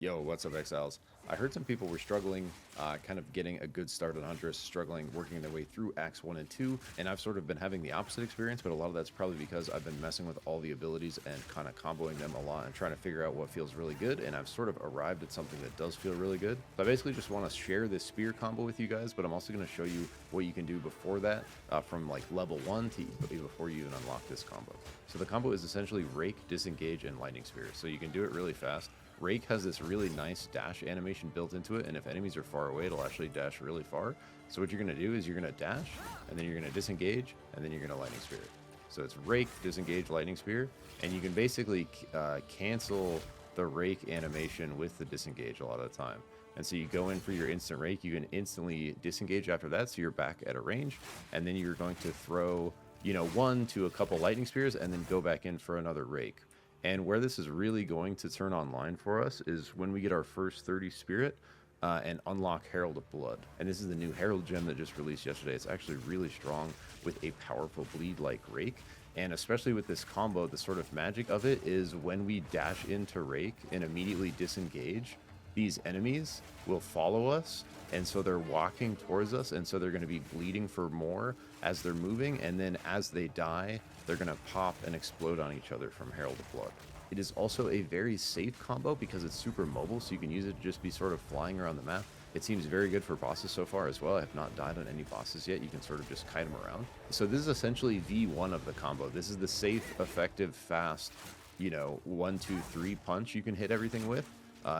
Yo, what's up, Exiles? I heard some people were struggling, kind of getting a good start on Huntress, struggling working their way through Acts 1 and 2, and I've sort of been having the opposite experience, but a lot of that's probably because I've been messing with all the abilities and kind of comboing them a lot and trying to figure out what feels really good, and I've sort of arrived at something that does feel really good. So I basically just want to share this spear combo with you guys, but I'm also going to show you what you can do before that, from like level 1 to before you even unlock this combo. So the combo is essentially Rake, Disengage, and Lightning Spear, so you can do it really fast. Rake has this really nice dash animation built into it, and if enemies are far away, it'll actually dash really far. So what you're going to do is you're going to dash, and then you're going to disengage, and then you're going to Lightning Spear. So it's Rake, Disengage, Lightning Spear, and you can basically cancel the Rake animation with the Disengage a lot of the time. And so you go in for your instant Rake, you can instantly disengage after that, so you're back at a range, and then you're going to throw, you know, one to a couple Lightning Spears, and then go back in for another Rake. And where this is really going to turn online for us is when we get our first 30 Spirit and unlock Herald of Blood. And this is the new Herald gem that just released yesterday. It's actually really strong with a powerful bleed like Rake. And especially with this combo, the sort of magic of it is when we dash into Rake and immediately disengage, these enemies will follow us, and so they're walking towards us, and so they're going to be bleeding for more as they're moving, and then as they die, they're going to pop and explode on each other from Herald of Blood. It is also a very safe combo because it's super mobile, so you can use it to just be sort of flying around the map. It seems very good for bosses so far as well. I have not died on any bosses yet. You can sort of just kite them around. So this is essentially V1 of the combo. This is the safe, effective, fast, you know, 1, 2, 3 punch you can hit everything with.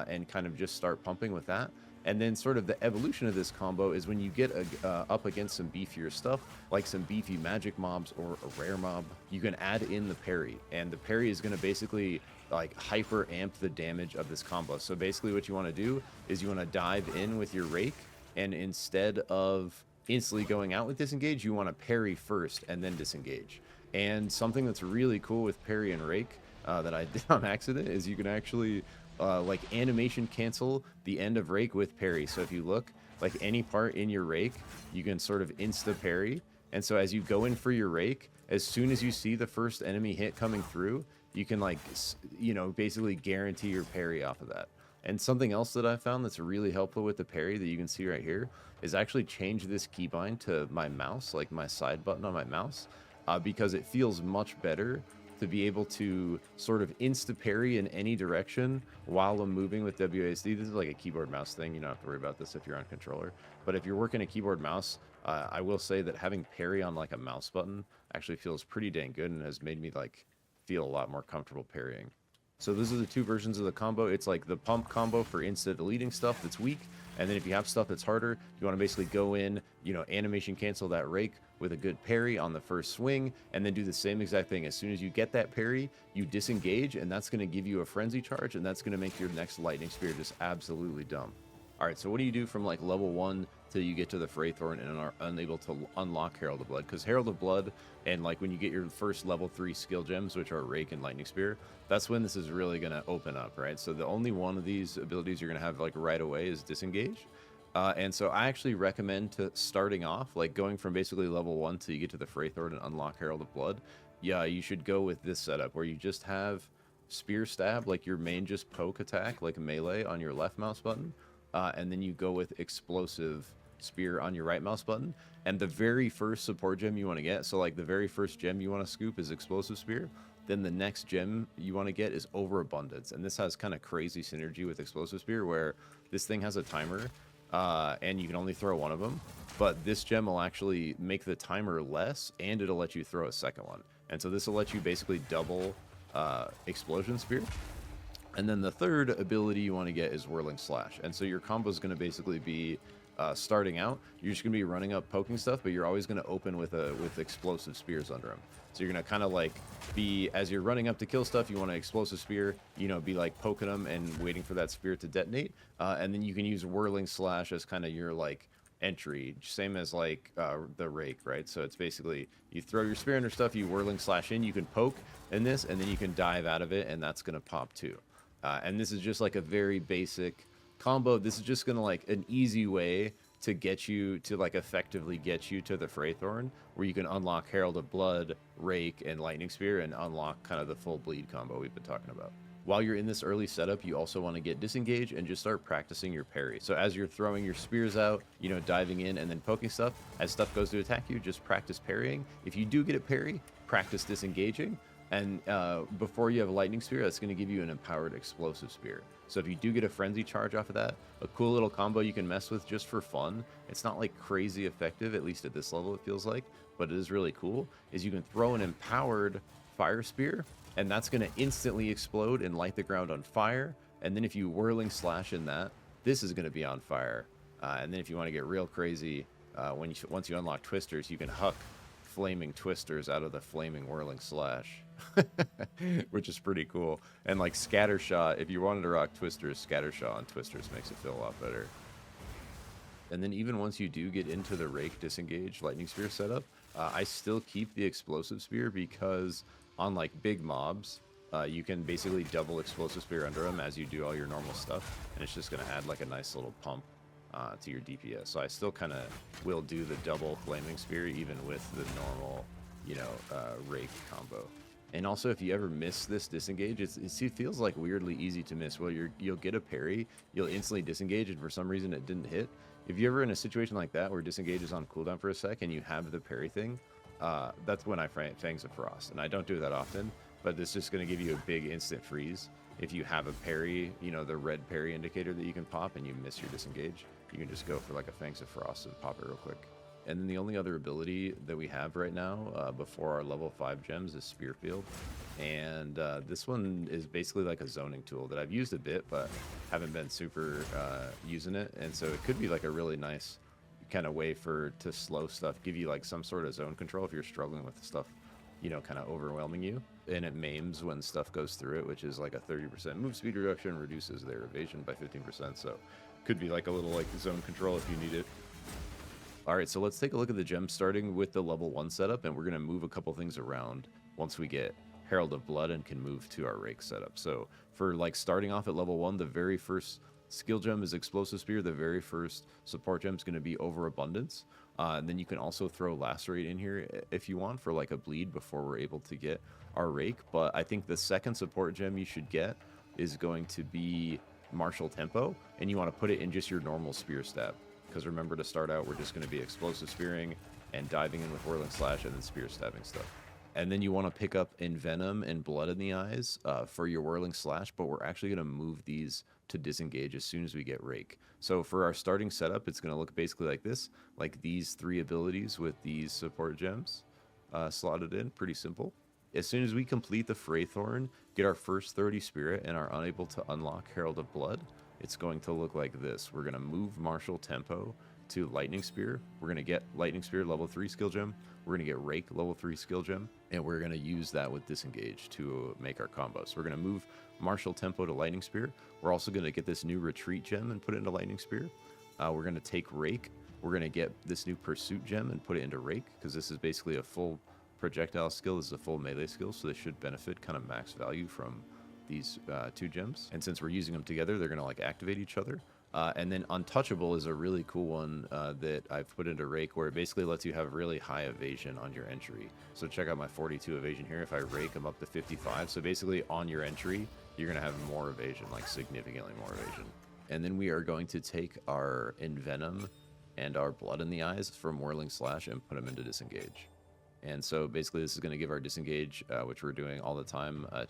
And kind of just start pumping with that. And then sort of the evolution of this combo is when you get up against some beefier stuff, like some beefy magic mobs or a rare mob, you can add in the parry. And the parry is going to basically like hyper amp the damage of this combo. So basically what you want to do is you want to dive in with your Rake, and instead of instantly going out with disengage, you want to parry first and then disengage. And something that's really cool with parry and Rake that I did on accident is you can actually like animation cancel the end of Rake with parry. So if you look, like any part in your Rake, you can sort of insta parry. And so as you go in for your Rake, as soon as you see the first enemy hit coming through, you can like, you know, basically guarantee your parry off of that. And something else that I found that's really helpful with the parry that you can see right here is actually change this keybind to my mouse, like my side button on my mouse, because it feels much better to be able to sort of insta parry in any direction while I'm moving with WASD. This is like a keyboard mouse thing. You don't have to worry about this if you're on controller. But if you're working a keyboard mouse, I will say that having parry on like a mouse button actually feels pretty dang good and has made me like feel a lot more comfortable parrying. So those are the two versions of the combo. It's like the pump combo for insta deleting stuff that's weak. And then if you have stuff that's harder, you want to basically go in, you know, animation cancel that Rake with a good parry on the first swing, and then do the same exact thing. As soon as you get that parry, you disengage, and that's going to give you a frenzy charge, and that's going to make your next Lightning Spear just absolutely dumb. All right, so what do you do from like level 1 till you get to the Fraythorn and are unable to unlock Herald of Blood? Because Herald of Blood and like when you get your first level 3 skill gems, which are Rake and Lightning Spear, that's when this is really going to open up, right? So the only one of these abilities you're going to have like right away is Disengage. And so I actually recommend to starting off, like going from basically level 1 till you get to the Fraythorn and unlock Herald of Blood. Yeah, you should go with this setup where you just have Spear Stab, like your main just poke attack, like melee on your left mouse button. And then you go with Explosive Spear on your right mouse button. And the very first support gem you want to get, so like the very first gem you want to scoop is Explosive Spear. Then the next gem you want to get is Overabundance. And this has kind of crazy synergy with Explosive Spear where this thing has a timer. And you can only throw one of them, but this gem will actually make the timer less, and it'll let you throw a second one. And so this will let you basically double Explosion Spear. And then the third ability you want to get is Whirling Slash. And so your combo is going to basically be starting out, you're just going to be running up poking stuff, but you're always going to open with explosive spears under them. So you're going to kind of like be, as you're running up to kill stuff, you want to explosive spear, you know, be like poking them and waiting for that spear to detonate. And then you can use Whirling Slash as kind of your like entry, same as like the Rake, right? So it's basically you throw your spear under stuff, you Whirling Slash in, you can poke in this, and then you can dive out of it, and that's going to pop too. And this is just like a very basic combo. This is just gonna like an easy way to get you to like effectively get you to the Fraythorn, where you can unlock Herald of Blood, Rake, and Lightning Spear, and unlock kind of the full bleed combo we've been talking about. While you're in this early setup, you also want to get disengaged and just start practicing your parry. So as you're throwing your spears out, you know, diving in and then poking stuff, as stuff goes to attack you, just practice parrying. If you do get a parry, practice disengaging. And before you have a lightning spear, that's going to give you an empowered explosive spear. So if you do get a frenzy charge off of that, a cool little combo you can mess with just for fun. It's not like crazy effective, at least at this level it feels like, but it is really cool, is you can throw an empowered fire spear, and that's going to instantly explode and light the ground on fire. And then if you whirling slash in that, this is going to be on fire. And then if you want to get real crazy, once you unlock twisters, you can huck flaming twisters out of the flaming whirling slash, which is pretty cool. And like scatter shot, if you wanted to rock twisters, scatter shot on twisters makes it feel a lot better. And then even once you do get into the rake disengage lightning spear setup, I still keep the explosive spear because on like big mobs, you can basically double explosive spear under them as you do all your normal stuff, and it's just going to add like a nice little pump to your DPS. So I still kind of will do the double flaming spear even with the normal, you know, rake combo. And also, if you ever miss this disengage, it feels like weirdly easy to miss. Well, you'll get a parry, you'll instantly disengage, and for some reason it didn't hit. If you're ever in a situation like that where disengage is on cooldown for a sec and you have the parry thing, that's when I Fangs of Frost. And I don't do that often, but it's just going to give you a big instant freeze. If you have a parry, you know, the red parry indicator that you can pop and you miss your disengage, you can just go for like a Fangs of Frost and pop it real quick. And then the only other ability that we have right now before our level 5 gems is Spear Field. And this one is basically like a zoning tool that I've used a bit, but haven't been super using it. And so it could be like a really nice kind of way to slow stuff, give you like some sort of zone control if you're struggling with stuff, you know, kind of overwhelming you. And it maims when stuff goes through it, which is like a 30% move speed reduction, reduces their evasion by 15%. So could be like a little like zone control if you need it. All right, so let's take a look at the gems starting with the level 1 setup, and we're going to move a couple things around once we get Herald of Blood and can move to our rake setup. So for like starting off at level 1, the very first skill gem is Explosive Spear. The very first support gem is going to be Overabundance. And then you can also throw Lacerate in here if you want for like a bleed before we're able to get our rake. But I think the second support gem you should get is going to be Martial Tempo, and you want to put it in just your normal spear stab. Because remember, to start out, we're just going to be explosive spearing and diving in with whirling slash and then spear stabbing stuff. And then you want to pick up Envenom and Blood in the Eyes for your whirling slash, but we're actually going to move these to disengage as soon as we get rake. So for our starting setup, it's going to look basically like this, like these 3 abilities with these support gems slotted in. Pretty simple. As soon as we complete the Fraythorn, get our first 30 spirit, and are unable to unlock Herald of Blood, it's going to look like this. We're going to move Martial Tempo to Lightning Spear. We're going to get Lightning Spear level 3 skill gem. We're going to get Rake level 3 skill gem. And we're going to use that with Disengage to make our combo. So we're going to move Martial Tempo to Lightning Spear. We're also going to get this new Retreat gem and put it into Lightning Spear. We're going to take Rake. We're going to get this new Pursuit gem and put it into Rake, because this is basically a full projectile skill. This is a full melee skill, so they should benefit kind of max value from these 2 gems. And since we're using them together, they're going to like activate each other. And then Untouchable is a really cool one that I've put into Rake, where it basically lets you have really high evasion on your entry. So check out my 42 evasion here. If I rake them up to 55, so basically on your entry, you're going to have more evasion, like significantly more evasion. And then we are going to take our Envenom and our Blood in the Eyes from Whirling Slash and put them into Disengage. And so basically this is going to give our Disengage, which we're doing all the time, a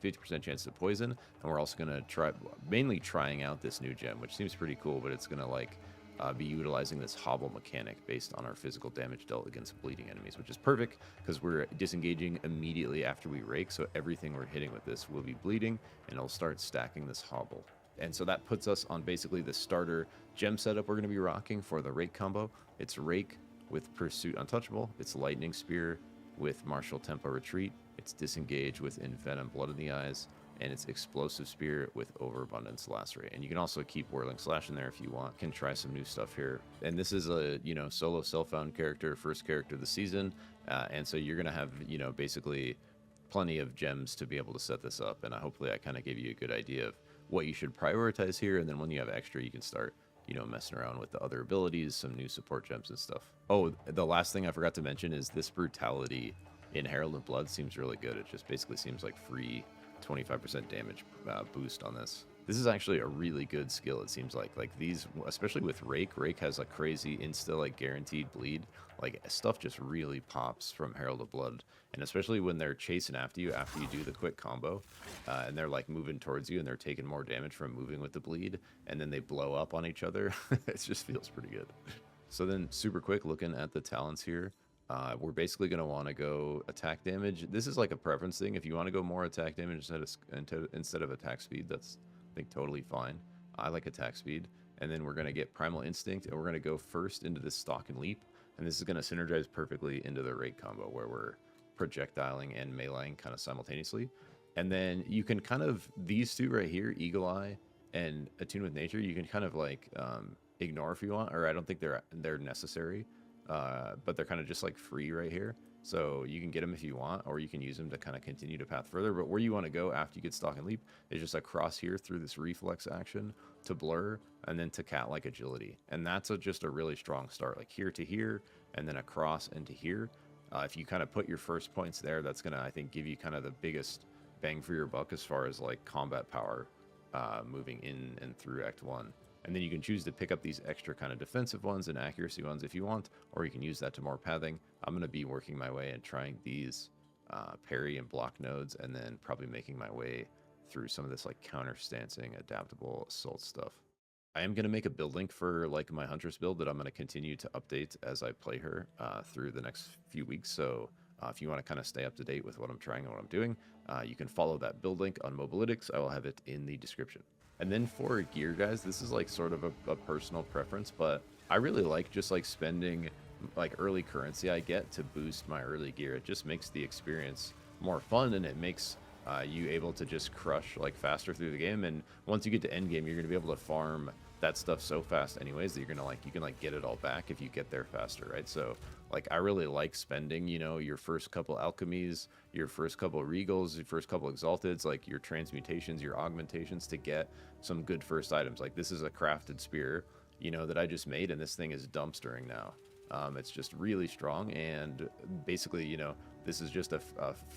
50% chance to poison. And we're also going to try, mainly trying out this new gem, which seems pretty cool, but it's going to like be utilizing this hobble mechanic based on our physical damage dealt against bleeding enemies, which is perfect because we're disengaging immediately after we rake. So everything we're hitting with this will be bleeding, and it'll start stacking this hobble. And so that puts us on basically the starter gem setup we're going to be rocking for the Rake combo. It's Rake with Pursuit Untouchable, it's Lightning Spear with Martial Tempo Retreat, it's Disengage with Envenom Blood in the Eyes, and it's Explosive Spear with Overabundance Lacerate. And you can also keep Whirling Slash in there if you want. Can try some new stuff here. And this is a, you know, solo self-found character, first character of the season, and so you're gonna have, you know, basically plenty of gems to be able to set this up. And hopefully I kind of gave you a good idea of what you should prioritize here, and then when you have extra, you can start, you know, messing around with the other abilities, some new support gems and stuff. Oh, the last thing I forgot to mention is this Brutality in Herald of Blood seems really good. It just basically seems like free 25% damage boost on this. This is actually a really good skill, it seems like. Like these, especially with Rake. Rake has a crazy insta, like guaranteed bleed. Like stuff just really pops from Herald of Blood. And especially when they're chasing after you do the quick combo. And they're like moving towards you and they're taking more damage from moving with the bleed. And then they blow up on each other. It just feels pretty good. So then super quick, looking at the talents here. We're basically going to want to go attack damage. This is like a preference thing. If you want to go more attack damage instead of attack speed, that's, I think, totally fine. I like attack speed. And then we're going to get Primal Instinct, and we're going to go first into this Stalk and Leap. And this is going to synergize perfectly into the Rake combo, where we're projectiling and meleeing kind of simultaneously. And then you can kind of, these two right here, Eagle Eye and Attune with Nature, you can kind of like ignore if you want, or I don't think they're necessary. But they're kind of just like free right here. So you can get them if you want, or you can use them to kind of continue to path further. But where you want to go after you get Stalk and Leap is just across here through this reflex action to Blur, and then to Cat-like Agility. And that's just a really strong start, like here to here, and then across into here. If you kind of put your first points there, that's going to, I think, give you kind of the biggest bang for your buck as far as like combat power moving in and through Act 1. And then you can choose to pick up these extra kind of defensive ones and accuracy ones if you want, or you can use that to more pathing. I'm going to be working my way and trying these parry and block nodes, and then probably making my way through some of this like counter-stancing, adaptable assault stuff. I am going to make a build link for like my Huntress build that I'm going to continue to update as I play her through the next few weeks. So if you want to kind of stay up to date with what I'm trying and what I'm doing, you can follow that build link on Mobalytics. I will have it in the description. And then for gear, guys, this is like sort of a personal preference, but I really like just like spending like early currency I get to boost my early gear. It just makes the experience more fun, and it makes you able to just crush like faster through the game. And once you get to end game, you're going to be able to farm that stuff so fast anyways that you're gonna like, you can like get it all back if you get there faster, right? So like I really like spending, you know, your first couple alchemies, your first couple regals, your first couple exalteds, like your transmutations, your augmentations, to get some good first items. Like this is a crafted spear, you know, that I just made, and this thing is dumpstering now. It's just really strong, and basically, you know, this is just a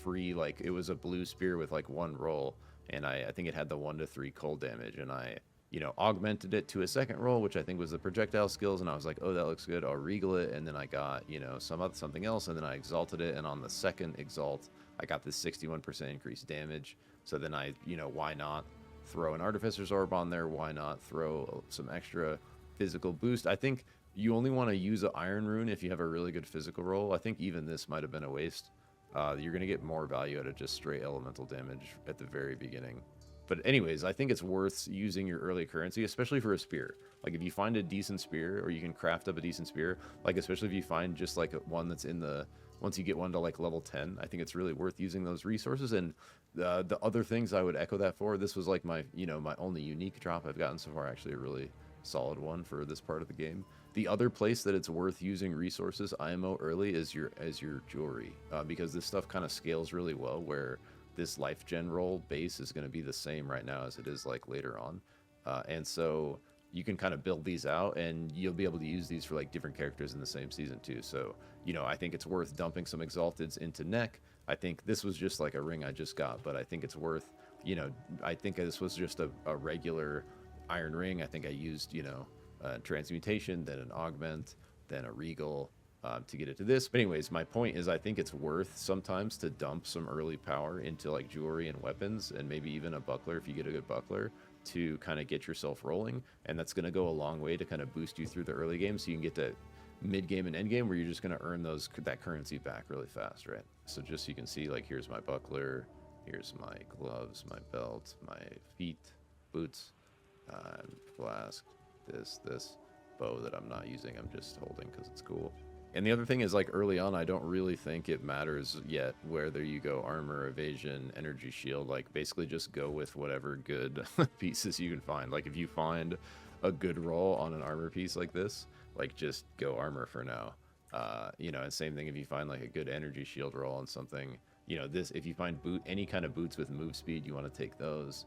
free, like it was a blue spear with like one roll, and I think it had the 1 to 3 cold damage, and I, you know, augmented it to a second roll, which I think was the projectile skills, and I was like, oh, that looks good, I'll regal it, and then I got, you know, something else, and then I exalted it, and on the second exalt, I got this 61% increased damage. So then I, you know, why not throw an Artificer's Orb on there? Why not throw some extra physical boost? I think you only want to use an Iron Rune if you have a really good physical roll. I think even this might have been a waste. You're going to get more value out of just straight elemental damage at the very beginning. But anyways, I think it's worth using your early currency, especially for a spear. Like if you find a decent spear, or you can craft up a decent spear, like especially if you find just like one that's in the, once you get one to like level 10, I think it's really worth using those resources. And the other things I would echo that for, this was like my, you know, my only unique drop I've gotten so far, actually a really solid one for this part of the game. The other place that it's worth using resources IMO early is your jewelry, because this stuff kind of scales really well, where this life gen roll base is going to be the same right now as it is like later on. And so you can kind of build these out, and you'll be able to use these for like different characters in the same season too. So, you know, I think it's worth dumping some exalteds into neck. I think this was just like a ring I just got, but I think it's worth, you know, I think this was just a regular iron ring. I think I used, you know, transmutation, then an augment, then a regal, to get it to this. But anyways, my point is I think it's worth sometimes to dump some early power into like jewelry and weapons, and maybe even a buckler if you get a good buckler, to kind of get yourself rolling. And that's going to go a long way to kind of boost you through the early game, so you can get to mid game and end game where you're just going to earn that currency back really fast, right? So just so you can see, like, here's my buckler, here's my gloves, my belt, my feet, boots, flask, this bow that I'm not using, I'm just holding because it's cool. And the other thing is, like, early on, I don't really think it matters yet whether you go armor, evasion, energy shield. Like, basically just go with whatever good pieces you can find. Like, if you find a good roll on an armor piece like this, like, just go armor for now. You know, and same thing if you find, like, a good energy shield roll on something. You know, this, if you find any kind of boots with move speed, you want to take those.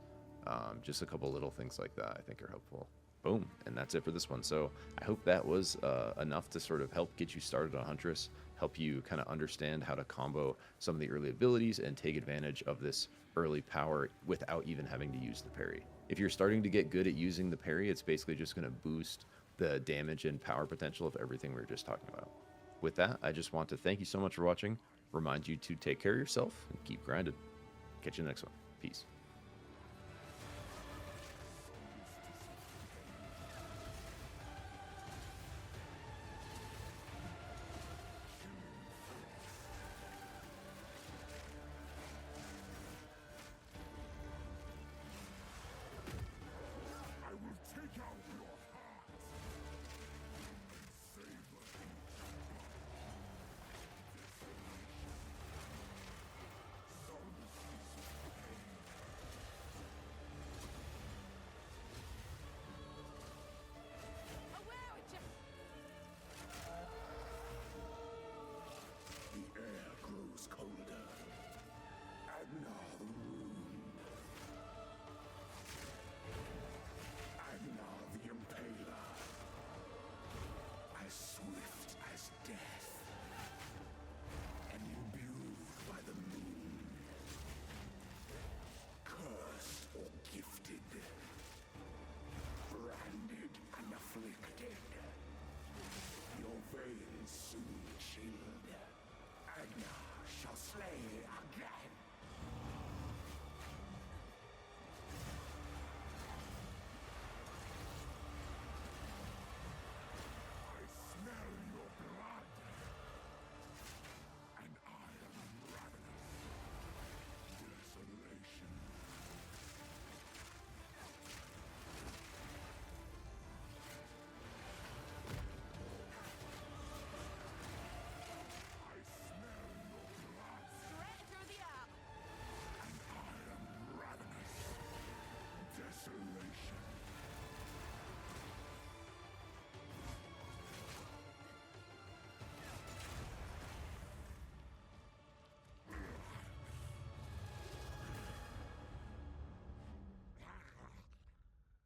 Just a couple little things like that I think are helpful. Boom, and that's it for this one. So I hope that was enough to sort of help get you started on Huntress, help you kind of understand how to combo some of the early abilities and take advantage of this early power without even having to use the parry. If you're starting to get good at using the parry, it's basically just going to boost the damage and power potential of everything we were just talking about. With that, I just want to thank you so much for watching, remind you to take care of yourself, and keep grinding. Catch you in the next one. Peace.